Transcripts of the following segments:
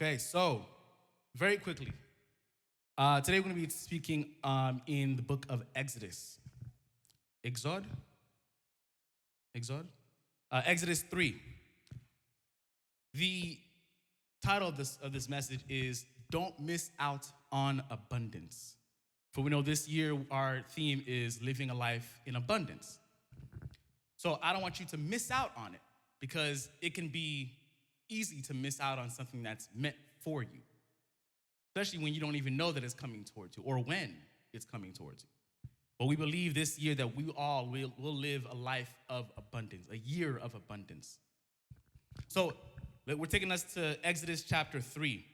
Okay, so very quickly, today we're going to be speaking in the book of Exodus. Exod? Exod? Exodus 3. The title of this message is Don't Miss Out on Abundance. For we know this year our theme is living a life in abundance. So I don't want you to miss out on it because it can be easy to miss out on something that's meant for you, especially when you don't even know that it's coming towards you or when it's coming towards you. But we believe this year that we all will live a life of abundance, a year of abundance. So we're taking us to Exodus chapter 3.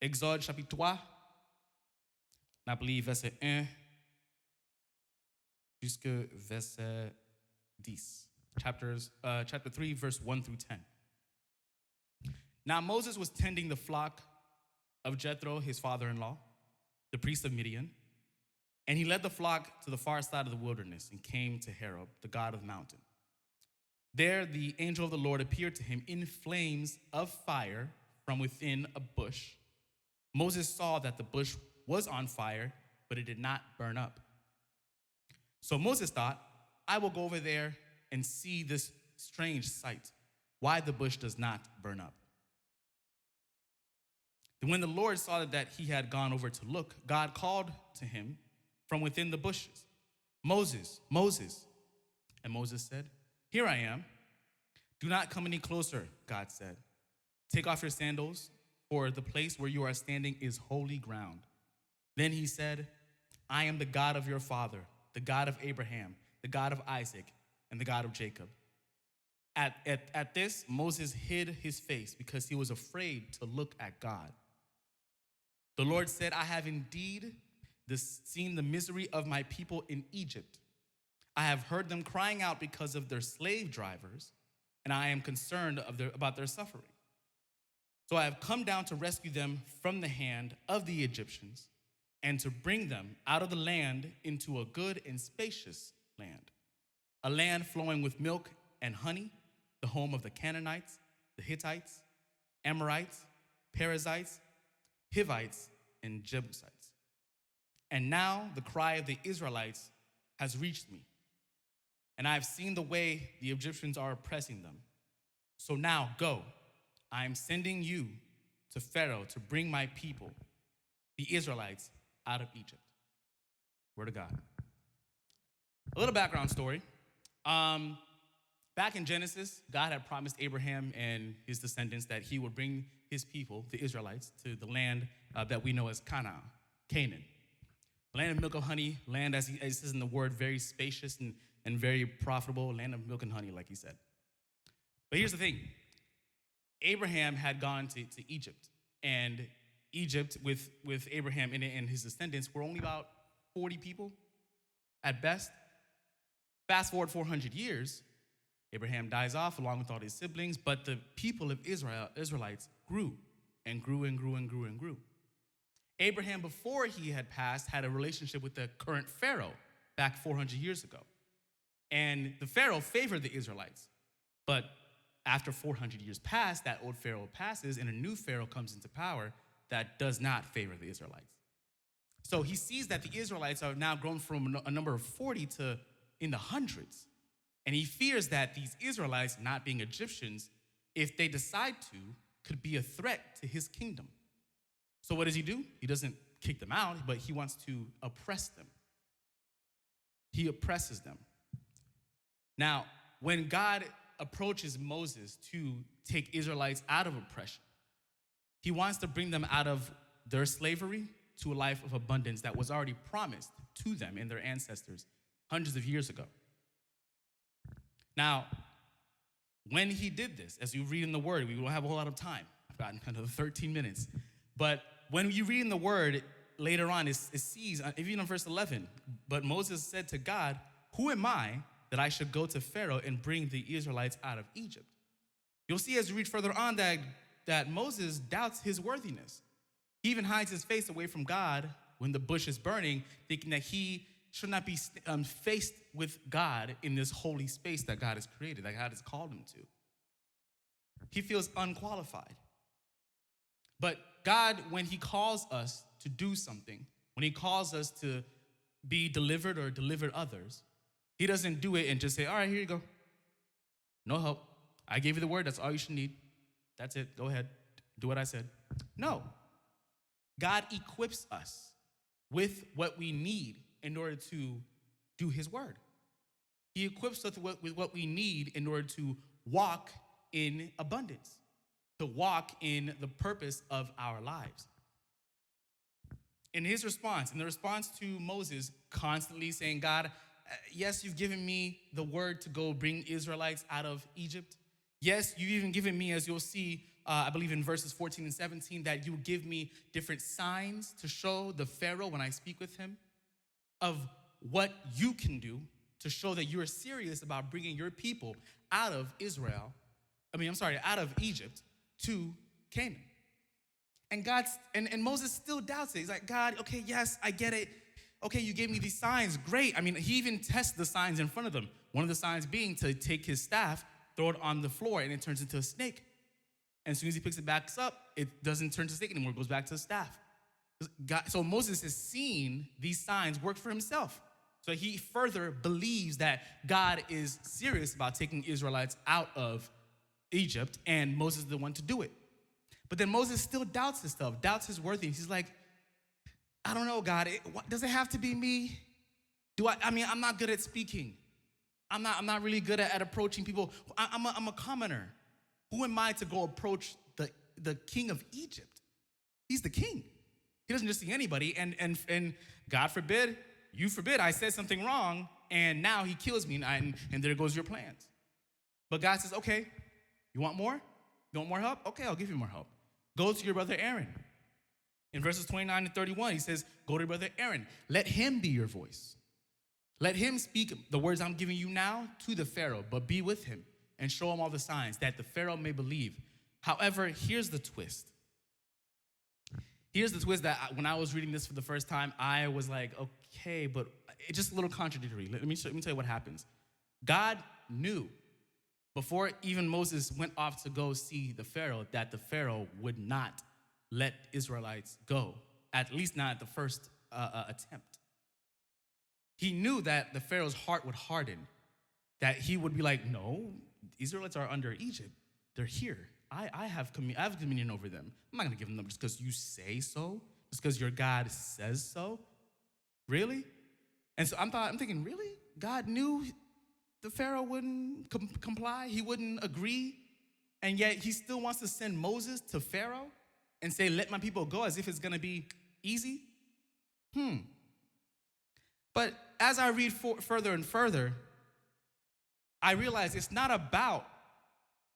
Exode chapitre 3, on believe verset 1 jusqu'au verset 10. Chapter 3, verse 1 through 10. Now Moses was tending the flock of Jethro, his father-in-law, the priest of Midian, and he led the flock to the far side of the wilderness and came to Horeb, the God of the mountain. There the angel of the Lord appeared to him in flames of fire from within a bush. Moses saw that the bush was on fire, but it did not burn up. So Moses thought, I will go over there and see this strange sight, why the bush does not burn up. And when the Lord saw that he had gone over to look, God called to him from within the bushes, Moses, Moses. And Moses said, Here I am. Do not come any closer, God said. Take off your sandals, for the place where you are standing is holy ground. Then he said, I am the God of your father, the God of Abraham, the God of Isaac, and the God of Jacob. At this, Moses hid his face because he was afraid to look at God. The Lord said, I have indeed seen the misery of my people in Egypt. I have heard them crying out because of their slave drivers, and I am concerned about their suffering. So I have come down to rescue them from the hand of the Egyptians and to bring them out of the land into a good and spacious land, a land flowing with milk and honey, the home of the Canaanites, the Hittites, Amorites, Perizzites, Hivites, and Jebusites. And now the cry of the Israelites has reached me, and I have seen the way the Egyptians are oppressing them. So now go, I am sending you to Pharaoh to bring my people, the Israelites, out of Egypt. Word of God. A little background story. Back in Genesis, God had promised Abraham and his descendants that he would bring his people, the Israelites, to the land that we know as Canaan. Land of milk and honey, land, as it says in the word, very spacious and very profitable, land of milk and honey, like he said. But here's the thing. Abraham had gone to Egypt, and Egypt, with Abraham and his descendants, were only about 40 people at best. Fast forward 400 years, Abraham dies off along with all his siblings, but the people of Israelites grew and grew and grew and grew and grew. Abraham, before he had passed, had a relationship with the current Pharaoh back 400 years ago. And the Pharaoh favored the Israelites. But after 400 years pass, that old Pharaoh passes and a new Pharaoh comes into power that does not favor the Israelites. So he sees that the Israelites are now grown from a number of 40 to in the hundreds. And he fears that these Israelites, not being Egyptians, if they decide to, could be a threat to his kingdom. So what does he do? He doesn't kick them out, but he wants to oppress them. He oppresses them. Now, when God approaches Moses to take Israelites out of oppression, he wants to bring them out of their slavery to a life of abundance that was already promised to them and their ancestors hundreds of years ago. Now, when he did this, as you read in the word, we don't have a whole lot of time. I've got another 13 minutes. But when you read in the word later on, it sees, even in verse 11, but Moses said to God, who am I that I should go to Pharaoh and bring the Israelites out of Egypt? You'll see as you read further on that Moses doubts his worthiness. He even hides his face away from God when the bush is burning, thinking that he should not be faced with God in this holy space that God has created, that God has called him to. He feels unqualified. But God, when he calls us to do something, when he calls us to be delivered or deliver others, he doesn't do it and just say, all right, here you go. No help. I gave you the word. That's all you should need. That's it. Go ahead. Do what I said. No. God equips us with what we need in order to do his word. He equips us with what we need in order to walk in abundance, to walk in the purpose of our lives. In his response, in the response to Moses constantly saying, God, yes, you've given me the word to go bring Israelites out of Egypt. Yes, you've even given me, as you'll see, I believe in verses 14 and 17, that you give me different signs to show the Pharaoh when I speak with him of what you can do to show that you are serious about bringing your people out of out of Egypt to Canaan. And and Moses still doubts it. He's like, God, okay, yes, I get it. Okay, you gave me these signs, great. I mean, he even tests the signs in front of them. One of the signs being to take his staff, throw it on the floor, and it turns into a snake. And as soon as he picks it back up, it doesn't turn to a snake anymore. It goes back to the staff. So Moses has seen these signs work for himself. So he further believes that God is serious about taking Israelites out of Egypt, and Moses is the one to do it. But then Moses still doubts his stuff, doubts his worthiness. He's like, I don't know, God. Does it have to be me? I'm not good at speaking. I'm not really good at approaching people. I'm a commoner. Who am I to go approach the king of Egypt? He's the king. He doesn't just see anybody. And God forbid, you forbid, I said something wrong, and now he kills me, and there goes your plans. But God says, okay, you want more? You want more help? Okay, I'll give you more help. Go to your brother Aaron. In verses 29 and 31, he says, go to your brother Aaron. Let him be your voice. Let him speak the words I'm giving you now to the Pharaoh, but be with him and show him all the signs that the Pharaoh may believe. However, here's the twist. Here's the twist that when I was reading this for the first time, I was like, okay, but it's just a little contradictory. Let me tell you what happens. God knew before even Moses went off to go see the Pharaoh that the Pharaoh would not let Israelites go, at least not at the first attempt. He knew that the Pharaoh's heart would harden, that he would be like, no, Israelites are under Egypt. They're here. I have dominion over them. I'm not going to give them just because you say so, just because your God says so. Really? And so I'm thinking, really? God knew the Pharaoh wouldn't comply? He wouldn't agree? And yet he still wants to send Moses to Pharaoh and say, let my people go, as if it's going to be easy? But as I read further and further, I realize it's not about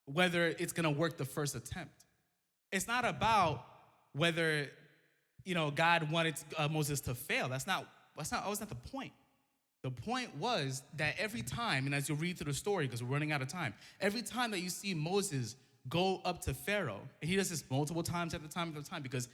whether it's going to work the first attempt. It's not about whether, God wanted Moses to fail. That's not the point. The point was that every time, and as you read through the story, because we're running out of time, every time that you see Moses go up to Pharaoh, and he does this multiple times at the time, because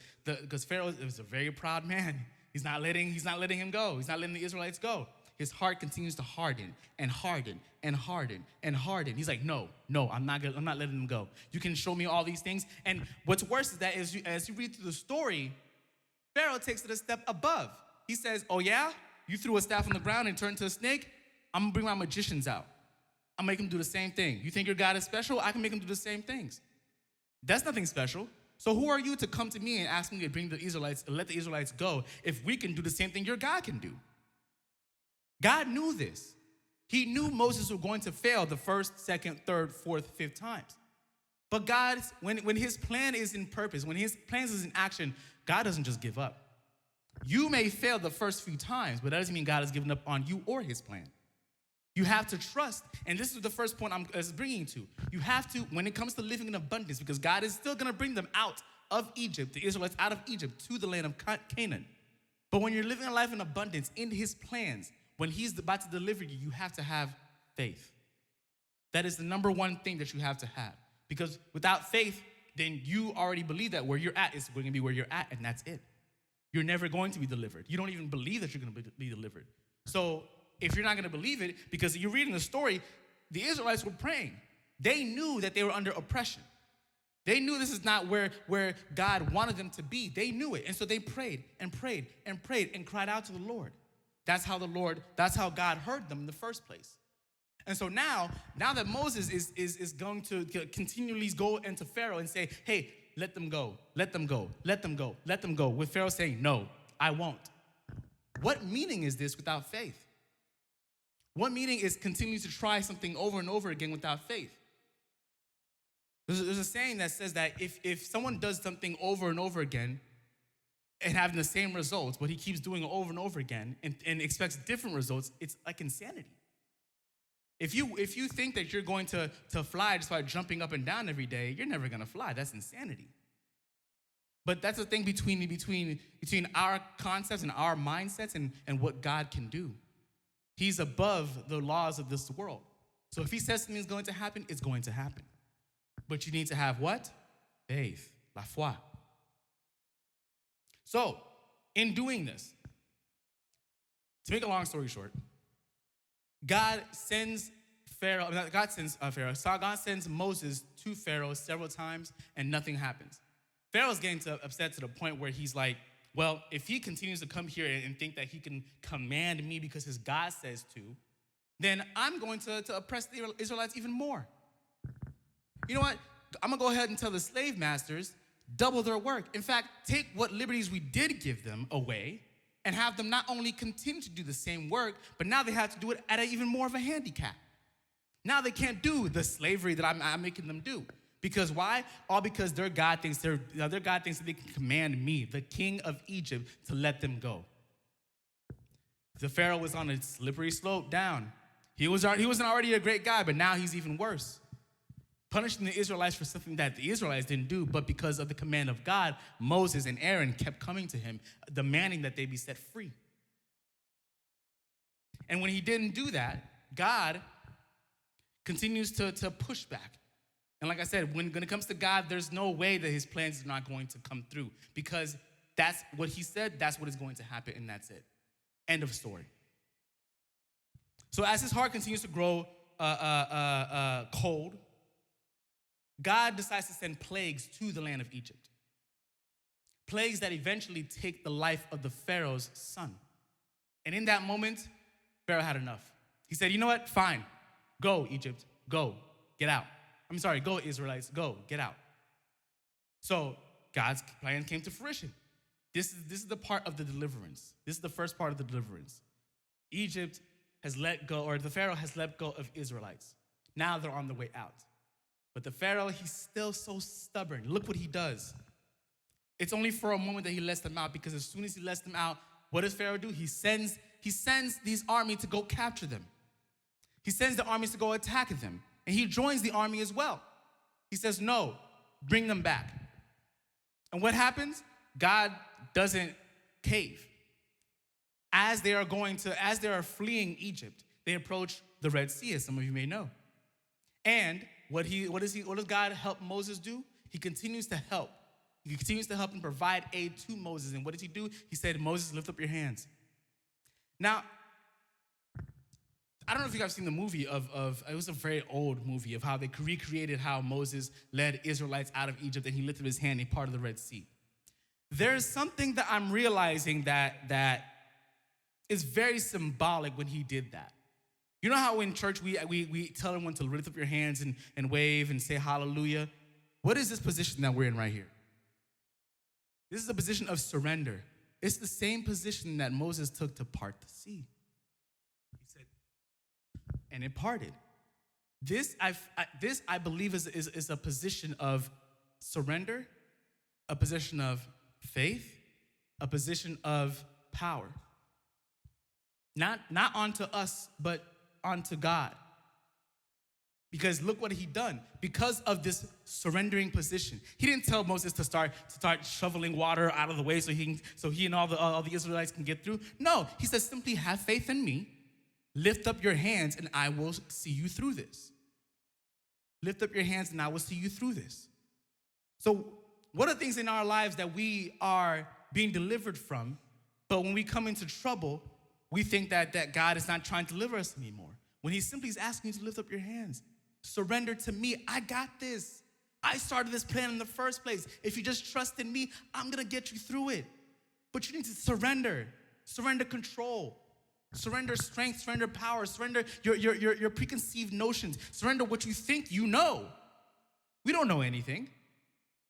Pharaoh is a very proud man. He's not letting him go. He's not letting the Israelites go. His heart continues to harden and harden and harden and harden. He's like, no, I'm not letting them go. You can show me all these things. And what's worse is that as you read through the story, Pharaoh takes it a step above. He says, oh yeah? You threw a staff on the ground and turned to a snake? I'm going to bring my magicians out. I'm going to make them do the same thing. You think your God is special? I can make them do the same things. That's nothing special. So who are you to come to me and ask me to bring the Israelites, let the Israelites go, if we can do the same thing your God can do? God knew this. He knew Moses was going to fail the first, second, third, fourth, fifth times. But God, when his plan is in purpose, when his plan is in action, God doesn't just give up. You may fail the first few times, but that doesn't mean God has given up on you or his plan. You have to trust, and this is the first point I'm bringing you to. You have to, when it comes to living in abundance, because God is still going to bring them out of Egypt, the Israelites out of Egypt to the land of Canaan. But when you're living a life in abundance in his plans, when he's about to deliver you, you have to have faith. That is the number one thing that you have to have. Because without faith, then you already believe that where you're at is going to be where you're at, and that's it. You're never going to be delivered. You don't even believe that you're going to be delivered. So if you're not going to believe it, because you're reading the story, the Israelites were praying. They knew that they were under oppression. They knew this is not where God wanted them to be. They knew it. And so they prayed and prayed and prayed and cried out to the Lord. That's how God heard them in the first place. And so now that Moses is going to continually go into Pharaoh and say, hey, let them go, let them go, let them go, let them go. With Pharaoh saying, no, I won't. What meaning is this without faith? What meaning is continuing to try something over and over again without faith? There's a saying that says that if someone does something over and over again and having the same results, but he keeps doing it over and over again and expects different results, it's like insanity. If you think that you're going to fly just by jumping up and down every day, you're never going to fly. That's insanity. But that's the thing between our concepts and our mindsets and what God can do. He's above the laws of this world. So if he says something is going to happen, it's going to happen. But you need to have what? Faith, la foi. So, in doing this, to make a long story short, God sends Moses to Pharaoh several times, and nothing happens. Pharaoh's getting upset to the point where he's like, well, if he continues to come here and think that he can command me because his God says to, then I'm going to oppress the Israelites even more. You know what? I'm going to go ahead and tell the slave masters, double their work. In fact, take what liberties we did give them away and have them not only continue to do the same work, but now they have to do it at even more of a handicap. Now they can't do the slavery that I'm making them do. Because why? All because their God thinks that they can command me, the king of Egypt, to let them go. The Pharaoh was on a slippery slope down. He wasn't already a great guy, but now he's even worse. Punishing the Israelites for something that the Israelites didn't do, but because of the command of God, Moses and Aaron kept coming to him, demanding that they be set free. And when he didn't do that, God continues to push back. And like I said, when it comes to God, there's no way that his plans are not going to come through, because that's what he said, that's what is going to happen, and that's it. End of story. So as his heart continues to grow cold, God decides to send plagues to the land of Egypt. Plagues that eventually take the life of the Pharaoh's son. And in that moment, Pharaoh had enough. He said, you know what? Fine. Go, Egypt. Go. Get out. Go, Israelites. Go. Get out. So God's plan came to fruition. This is the part of the deliverance. This is the first part of the deliverance. Egypt has let go, or the Pharaoh has let go of Israelites. Now they're on the way out. But the Pharaoh, he's still so stubborn. Look what he does. It's only for a moment that he lets them out, because as soon as he lets them out, what does Pharaoh do? He sends these armies to go capture them. He sends the armies to go attack them. And he joins the army as well. He says, no, bring them back. And what happens? God doesn't cave. As they are fleeing Egypt, they approach the Red Sea, as some of you may know. And what does God help Moses do? He continues to help. He continues to help and provide aid to Moses. And what does he do? He said, Moses, lift up your hands. Now, I don't know if you guys have seen the movie it was a very old movie of how they recreated how Moses led Israelites out of Egypt, and he lifted his hand and parted the Red Sea. There's something that I'm realizing that is very symbolic when he did that. You know how in church we tell everyone to lift up your hands and wave and say hallelujah? What is this position that we're in right here? This is a position of surrender. It's the same position that Moses took to part the sea. He said, and it parted. This I believe is a position of surrender, a position of faith, a position of power. Not onto us, but onto God. Because look what he done. Because of this surrendering position, he didn't tell Moses to start shoveling water out of the way so he and all the Israelites can get through. No, he says simply have faith in me. Lift up your hands and I will see you through this. Lift up your hands and I will see you through this. So what are things in our lives that we are being delivered from, but when we come into trouble, we think that God is not trying to deliver us anymore, when he simply is asking you to lift up your hands. Surrender to me. I got this. I started this plan in the first place. If you just trust in me, I'm going to get you through it. But you need to surrender. Surrender control. Surrender strength. Surrender power. Surrender your preconceived notions. Surrender what you think you know. We don't know anything.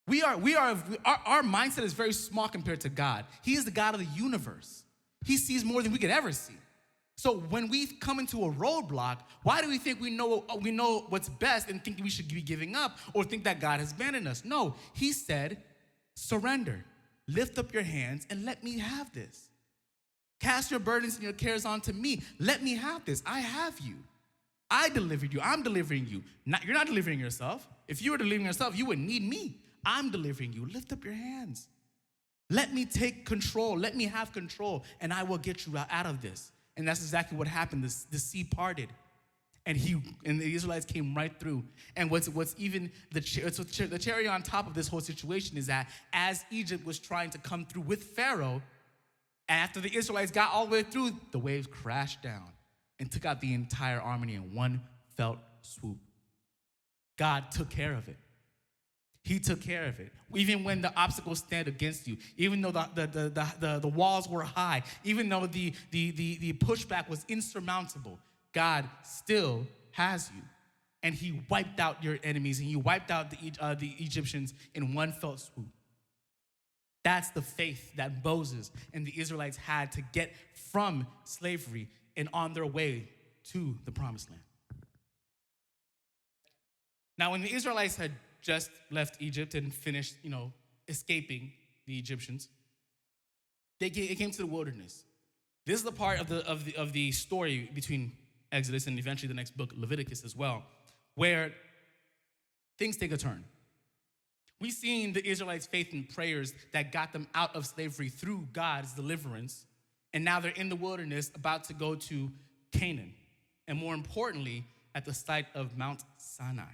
Our mindset is very small compared to God. He is the God of the universe. He sees more than we could ever see. So when we come into a roadblock, why do we think we know what's best and think we should be giving up or think that God has abandoned us? No, he said, surrender. Lift up your hands and let me have this. Cast your burdens and your cares onto me. Let me have this. I have you. I delivered you. I'm delivering you. You're not delivering yourself. If you were delivering yourself, you would need me. I'm delivering you. Lift up your hands. Let me take control. Let me have control, and I will get you out of this. And that's exactly what happened. The sea parted, and the Israelites came right through. And what's even the cherry on top of this whole situation is that as Egypt was trying to come through with Pharaoh, after the Israelites got all the way through, the waves crashed down and took out the entire army in one felt swoop. God took care of it. He took care of it. Even when the obstacles stand against you, even though the walls were high, even though the pushback was insurmountable, God still has you. And he wiped out your enemies, and he wiped out the Egyptians in one fell swoop. That's the faith that Moses and the Israelites had to get from slavery and on their way to the promised land. Now, when the Israelites had just left Egypt and finished, escaping the Egyptians, it came to the wilderness. This is the part of the story between Exodus and eventually the next book, Leviticus, as well, where things take a turn. We've seen the Israelites' faith and prayers that got them out of slavery through God's deliverance, and now they're in the wilderness about to go to Canaan, and more importantly, at the site of Mount Sinai.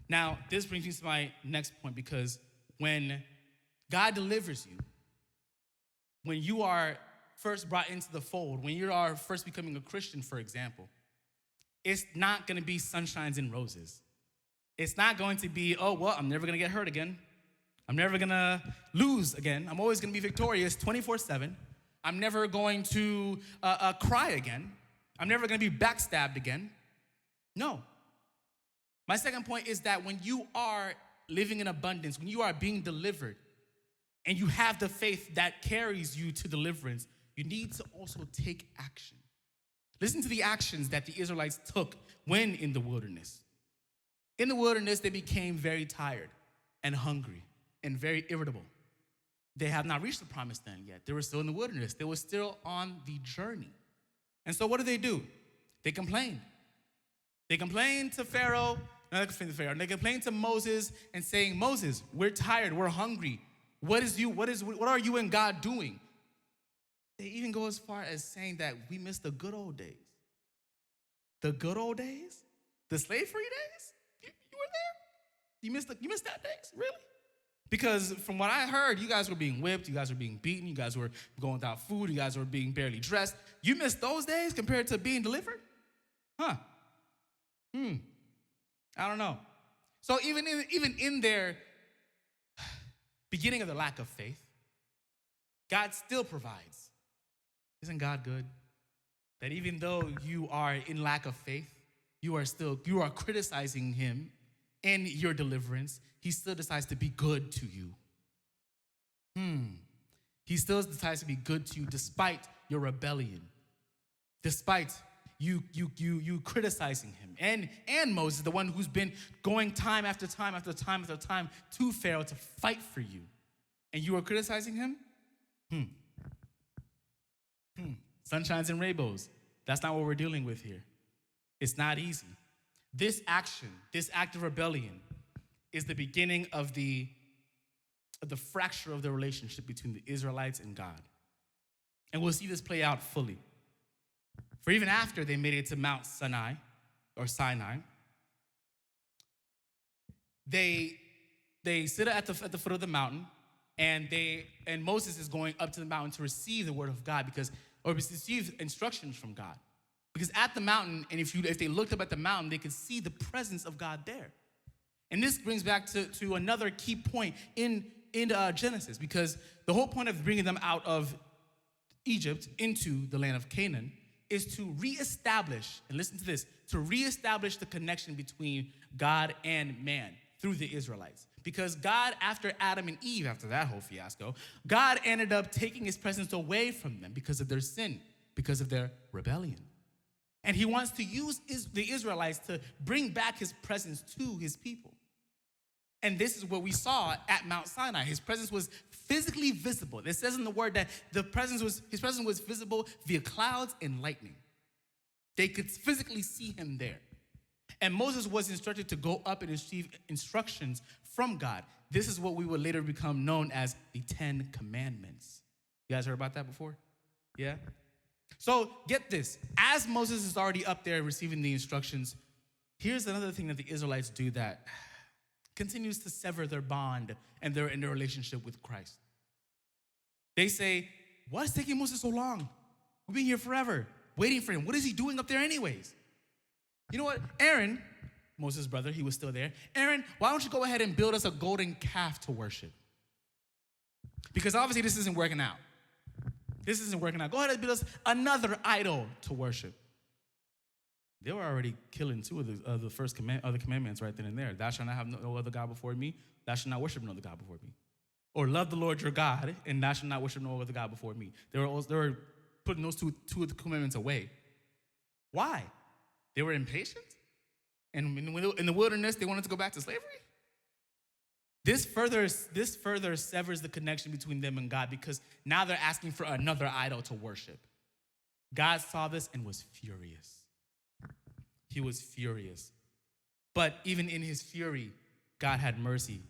Now, this brings me to my next point, because when God delivers you, when you are first brought into the fold, when you are first becoming a Christian, for example, it's not going to be sunshines and roses. It's not going to be, I'm never going to get hurt again. I'm never going to lose again. I'm always going to be victorious 24/7. I'm never going to cry again. I'm never going to be backstabbed again. No. My second point is that when you are living in abundance, when you are being delivered, and you have the faith that carries you to deliverance, you need to also take action. Listen to the actions that the Israelites took when in the wilderness. In the wilderness, they became very tired and hungry and very irritable. They have not reached the promised land yet. They were still in the wilderness. They were still on the journey. And so what do? They complained. They complained to Pharaoh. No, they complained to Pharaoh. They complained to Moses and saying, Moses, we're tired. We're hungry. What are you and God doing? They even go as far as saying that we miss the good old days. The good old days? The slave-free days? You were there? You missed that days? Really? Because from what I heard, you guys were being whipped, you guys were being beaten, you guys were going without food, you guys were being barely dressed. You missed those days compared to being delivered? Huh. I don't know. So even in their beginning of the lack of faith, God still provides. Isn't God good? That even though you are in lack of faith, you are criticizing him in your deliverance, he still decides to be good to you. He still decides to be good to you despite your rebellion, despite you criticizing him. And Moses, the one who's been going time after time after time after time to Pharaoh to fight for you, and you are criticizing him? Sunshines and rainbows. That's not what we're dealing with here. It's not easy. This action, this act of rebellion, is the beginning of the fracture of the relationship between the Israelites and God. And we'll see this play out fully. For even after they made it to Mount Sinai, they sit at the foot of the mountain, and Moses is going up to the mountain to receive the word of God or receive instructions from God. Because at the mountain, and if they looked up at the mountain, they could see the presence of God there. And this brings back to another key point in Genesis, because the whole point of bringing them out of Egypt into the land of Canaan is to reestablish, and listen to this, to reestablish the connection between God and man through the Israelites. Because God, after Adam and Eve, after that whole fiasco, God ended up taking his presence away from them because of their sin, because of their rebellion. And he wants to use the Israelites to bring back his presence to his people. And this is what we saw at Mount Sinai. His presence was physically visible. It says in the word that his presence was visible via clouds and lightning. They could physically see him there. And Moses was instructed to go up and receive instructions from God. This is what we would later become known as the 10 Commandments. You guys heard about that before? Yeah? So get this. As Moses is already up there receiving the instructions, here's another thing that the Israelites do that continues to sever their bond and their relationship with Christ. They say, why is taking Moses so long? We've been here forever, waiting for him. What is he doing up there anyways? You know what? Aaron, Moses' brother, he was still there. Aaron, why don't you go ahead and build us a golden calf to worship? Because obviously this isn't working out. This isn't working out. Go ahead and build us another idol to worship. They were already killing two of the first other commandments right then and there. Thou shalt not have no other God before me. Thou shalt not worship no other God before me. Or love the Lord your God, and thou shalt not worship no other God before me. They were putting those two of the commandments away. Why? They were impatient? And in the wilderness, they wanted to go back to slavery? This further severs the connection between them and God, because now they're asking for another idol to worship. God saw this and was furious. He was furious. But even in his fury, God had mercy.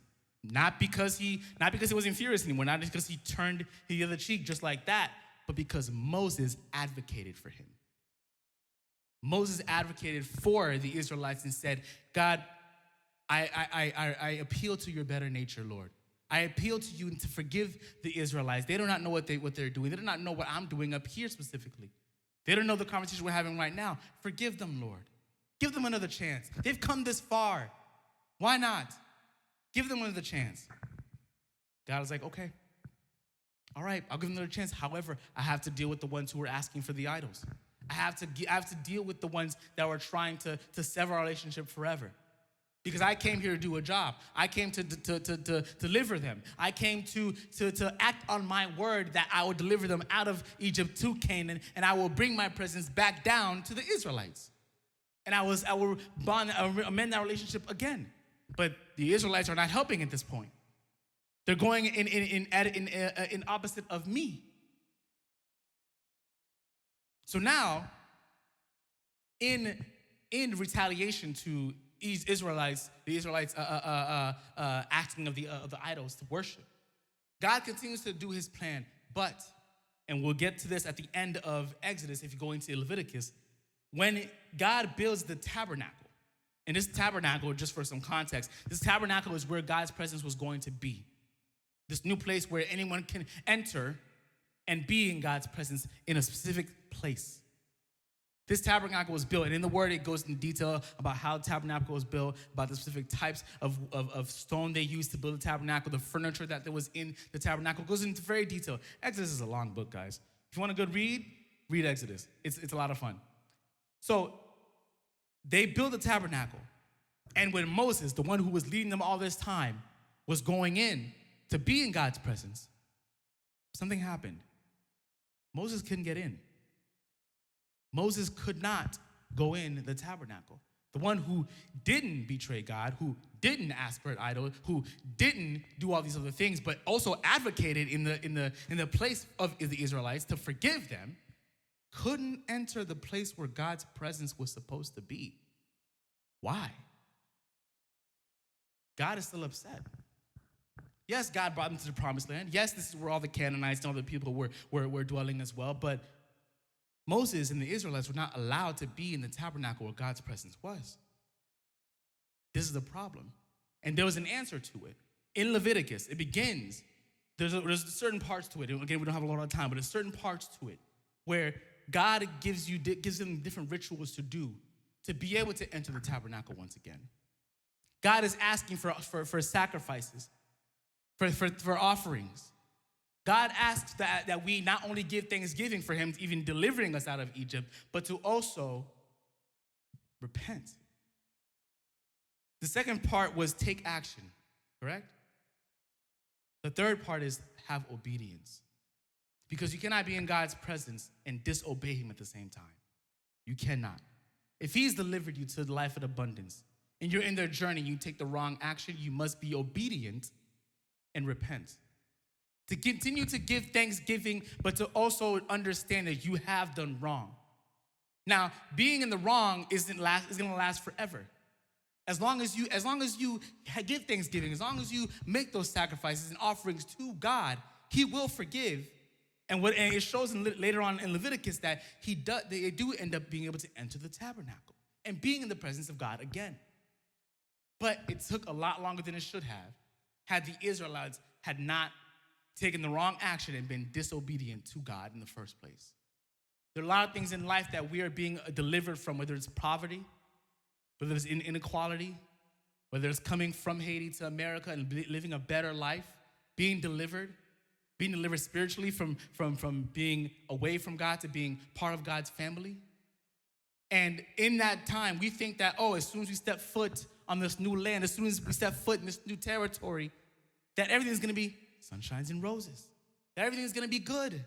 Not because he wasn't furious anymore, not because he turned the other cheek just like that, but because Moses advocated for him. Moses advocated for the Israelites and said, God, I appeal to your better nature, Lord. I appeal to you to forgive the Israelites. They do not know what they're doing. They do not know what I'm doing up here specifically. They don't know the conversation we're having right now. Forgive them, Lord. Give them another chance. They've come this far. Why not? Give them another chance. God was like, okay. All right, I'll give them another chance. However, I have to deal with the ones who are asking for the idols. I have to deal with the ones that were trying to sever our relationship forever. Because I came here to do a job. I came to deliver them. I came to act on my word that I will deliver them out of Egypt to Canaan, and I will bring my presence back down to the Israelites. And I will amend that relationship again. But the Israelites are not helping at this point. They're going in opposite of me. So now, in retaliation to the Israelites asking of the idols to worship, God continues to do his plan. But, and we'll get to this at the end of Exodus if you go into Leviticus, when God builds the tabernacle, and this tabernacle, just for some context, this tabernacle is where God's presence was going to be. This new place where anyone can enter and be in God's presence in a specific place. This tabernacle was built, and in the word it goes into detail about how the tabernacle was built, about the specific types of stone they used to build the tabernacle, the furniture that was in the tabernacle. It goes into very detail. Exodus is a long book, guys. If you want a good read Exodus. It's a lot of fun. So they built the tabernacle, and when Moses, the one who was leading them all this time, was going in to be in God's presence, something happened. Moses couldn't get in. Moses could not go in the tabernacle. The one who didn't betray God, who didn't ask for an idol, who didn't do all these other things, but also advocated in the place of the Israelites to forgive them, couldn't enter the place where God's presence was supposed to be. Why? God is still upset. Yes, God brought them to the promised land. Yes, this is where all the Canaanites and all the people were dwelling as well, but Moses and the Israelites were not allowed to be in the tabernacle where God's presence was. This is the problem. And there was an answer to it. In Leviticus, it begins, there's certain parts to it. Again, we don't have a lot of time, but there's certain parts to it where God gives them different rituals to do to be able to enter the tabernacle once again. God is asking for sacrifices, for offerings. God asks that we not only give thanksgiving for him even delivering us out of Egypt, but to also repent. The second part was take action, correct? The third part is have obedience. Because you cannot be in God's presence and disobey him at the same time. You cannot. If he's delivered you to the life of abundance and you're in their journey, you take the wrong action, you must be obedient and repent. To continue to give thanksgiving, but to also understand that you have done wrong. Now, being in the wrong is going to last forever. As long as you give thanksgiving, as long as you make those sacrifices and offerings to God, he will forgive. And it shows later on in Leviticus that they do end up being able to enter the tabernacle and being in the presence of God again. But it took a lot longer than it should have had the Israelites had not taken the wrong action and been disobedient to God in the first place. There are a lot of things in life that we are being delivered from, whether it's poverty, whether it's inequality, whether it's coming from Haiti to America and living a better life, being delivered spiritually from being away from God to being part of God's family. And in that time, we think that, as soon as we step foot on this new land, as soon as we step foot in this new territory, that everything's going to be sunshines and roses. That everything's going to be good.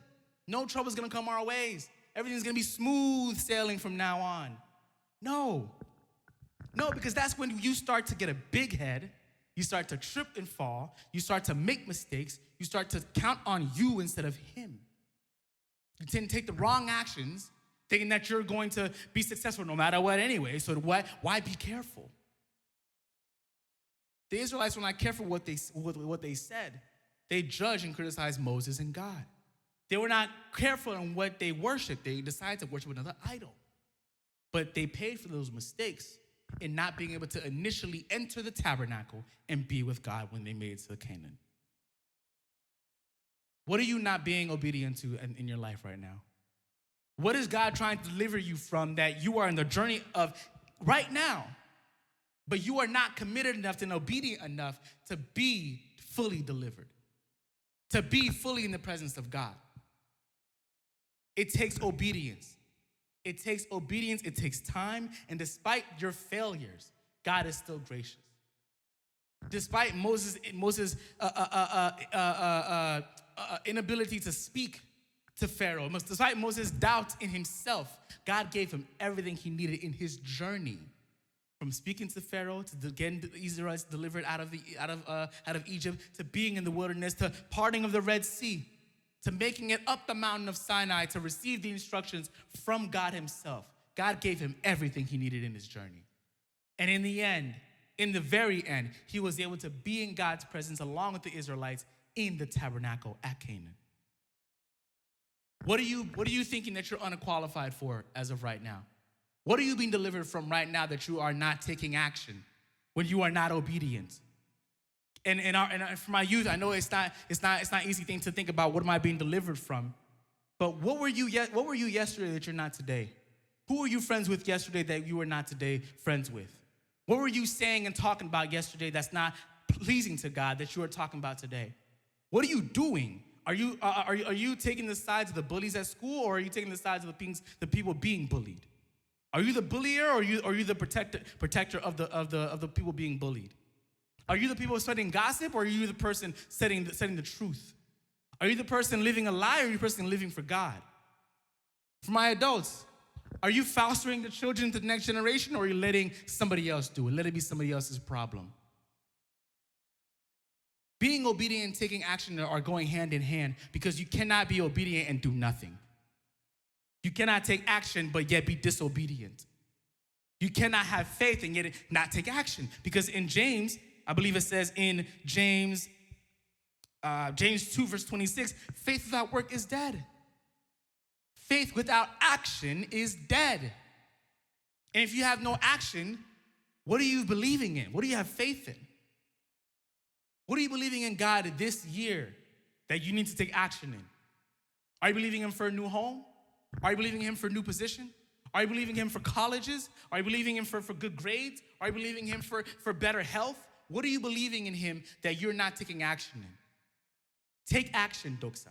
No trouble's going to come our ways. Everything's going to be smooth sailing from now on. No, because that's when you start to get a big head. You start to trip and fall. You start to make mistakes. You start to count on you instead of him. You tend to take the wrong actions, thinking that you're going to be successful no matter what anyway. So why be careful? The Israelites were not careful what they said. They judged and criticized Moses and God. They were not careful in what they worshiped. They decided to worship another idol. But they paid for those mistakes in not being able to initially enter the tabernacle and be with God when they made it to Canaan. What are you not being obedient to in your life right now? What is God trying to deliver you from that you are in the journey of right now, but you are not committed enough and obedient enough to be fully delivered, to be fully in the presence of God? It takes obedience. It takes obedience, it takes time, and despite your failures, God is still gracious. Despite Moses' inability to speak to Pharaoh, despite Moses' doubt in himself, God gave him everything he needed in his journey, from speaking to Pharaoh to getting the Israelites delivered out of Egypt, to being in the wilderness, to parting of the Red Sea, to making it up the mountain of Sinai to receive the instructions from God himself. God gave him everything he needed in his journey. And in the very end, he was able to be in God's presence along with the Israelites in the tabernacle at Canaan. What are you thinking that you're unqualified for as of right now? What are you being delivered from right now that you are not taking action, when you are not obedient? And for my youth, I know it's not an easy thing to think about. What am I being delivered from? But what were you yesterday that you're not today? Who were you friends with yesterday that you are not today friends with? What were you saying and talking about yesterday that's not pleasing to God that you are talking about today? What are you doing? Are you taking the sides of the bullies at school, or are you taking the sides of the people being bullied? Are you the bullier, or are you the protector of the people being bullied? Are you the people spreading gossip, or are you the person setting the truth? Are you the person living a lie, or are you the person living for God? For my adults, are you fostering the children to the next generation, or are you letting somebody else do it? Let it be somebody else's problem. Being obedient and taking action are going hand in hand, because you cannot be obedient and do nothing. You cannot take action but yet be disobedient. You cannot have faith and yet not take action, because in James, I believe it says in James 2, verse 26, faith without work is dead. Faith without action is dead. And if you have no action, what are you believing in? What do you have faith in? What are you believing in God this year that you need to take action in? Are you believing him for a new home? Are you believing him for a new position? Are you believing him for colleges? Are you believing him for good grades? Are you believing him for better health? What are you believing in him that you're not taking action in? Take action, Doxa.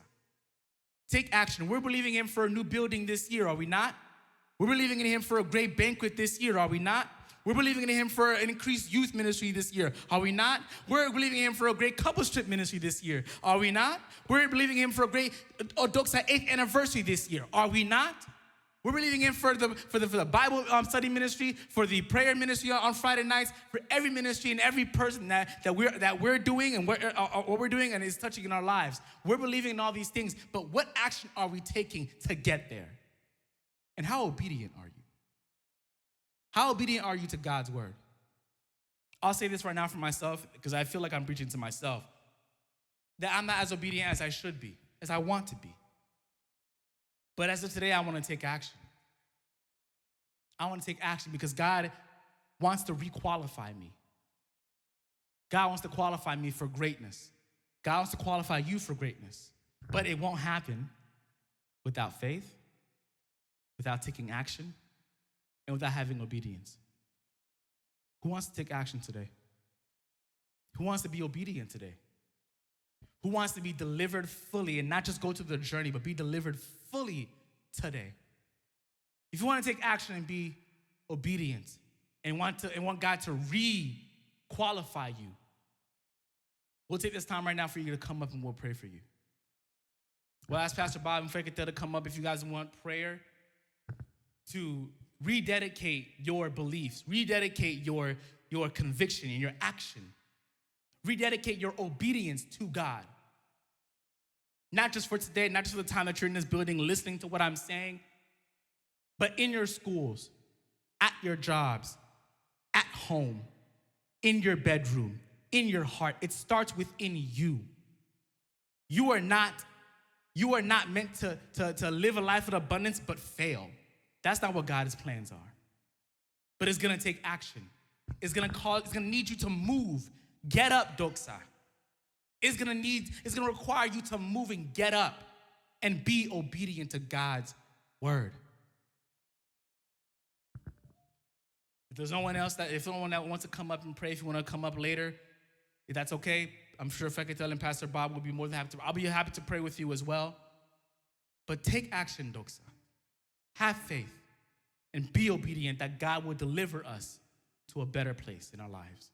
Take action. We're believing him for a new building this year, are we not? We're believing in him for a great banquet this year, are we not? We're believing in him for an increased youth ministry this year, are we not? We're believing in him for a great couples trip ministry this year, are we not? We're believing in him for a great Doxa 8th anniversary this year, are we not? We're believing in for the Bible study ministry, for the prayer ministry on Friday nights, for every ministry and every person that we're doing and what we're doing and is touching in our lives. We're believing in all these things, but what action are we taking to get there? And how obedient are you? How obedient are you to God's word? I'll say this right now for myself because I feel like I'm preaching to myself, that I'm not as obedient as I should be, as I want to be. But as of today, I want to take action. I want to take action because God wants to requalify me. God wants to qualify me for greatness. God wants to qualify you for greatness. But it won't happen without faith, without taking action, and without having obedience. Who wants to take action today? Who wants to be obedient today? Who wants to be delivered fully and not just go through the journey, but be delivered fully today? If you want to take action and be obedient and want God to re-qualify you, we'll take this time right now for you to come up and we'll pray for you. We'll ask Pastor Bob and Fekete to come up if you guys want prayer to rededicate your beliefs, rededicate your conviction and your action. Rededicate your obedience to God. Not just for today, not just for the time that you're in this building listening to what I'm saying, but in your schools, at your jobs, at home, in your bedroom, in your heart. It starts within you. You are not meant to live a life of abundance but fail. That's not what God's plans are. But it's gonna take action. It's gonna need you to move. Get up, Doxa. It's gonna require you to move and get up and be obedient to God's word. If there's no one else if someone that wants to come up and pray, if you want to come up later, if that's okay, I'm sure Fekete and Pastor Bob will be more than happy to. I'll be happy to pray with you as well. But take action, Doxa. Have faith and be obedient that God will deliver us to a better place in our lives.